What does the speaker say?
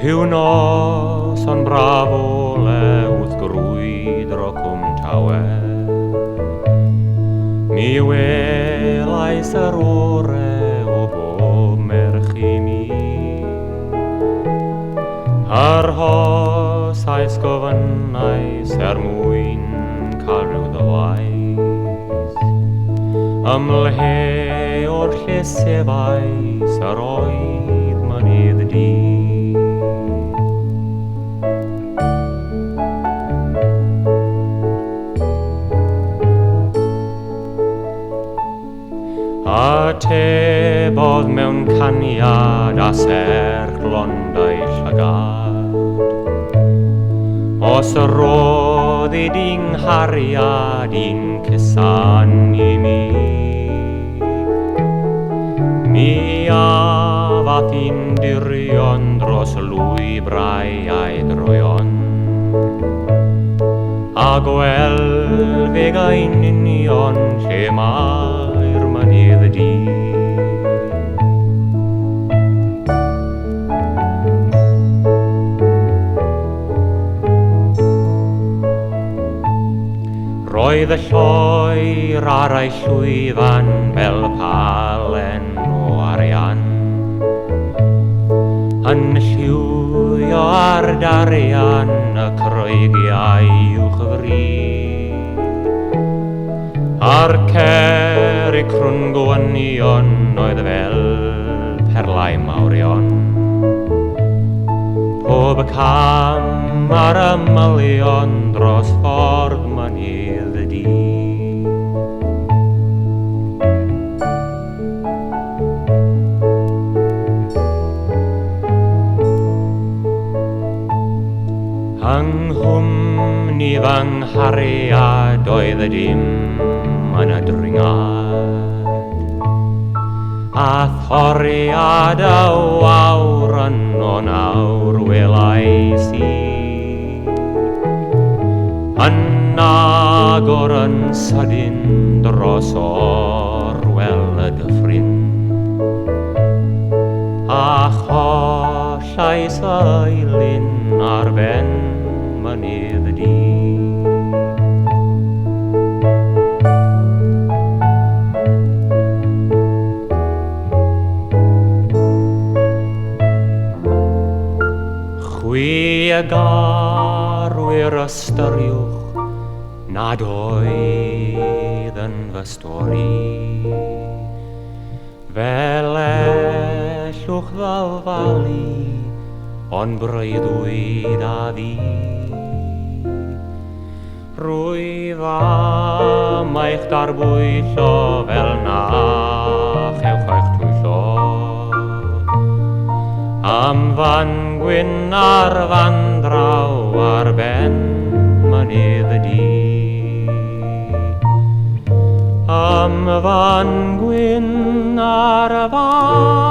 Rhyw nos o'n braf ole wrth grwydro cwm tawer. Mi welais yr ore o bob merch i mi. Ar hosais gofynnais mwyn cael rhyw ddyfais. Ymlhe o'r llesefais yr oedd mynydd di. Atebodd mewn caniad a serch blondau llygad. Os roedd i di'n hariad i'n cysan i mi. Mi afath i'n dirion dros lwybrau a'i droion. A gweld fe gain union lle mae'r mynydd di. Roedd y lloer ar ei llwyfan fel palen o arian. Yn lliwio ar darian y croegiau uwchfri. Ar cer i crwn gwynion oedd fel perlau mawrion. Pob cam ar ymylion dros ffordd mynydd di. Ynghlwm ni fy nghariad oedd y dim yn y dringad. A thoriad y wawr yn o'n awr welais i. Yn agor yn sydyn dros orwel y dyffryn. A chollais y lun ar ben mynydd di. Chwi y garwyr ystyriwch nad oedd yn fy stori. Fel ellwch ddalfalu ond breuddwyd a fi. Rwyf am eich darbwyllo fel na chewch eich twyllo. Am fan gwyn ar fan draw ar ben mynydd di. Am fan gwyn ar fan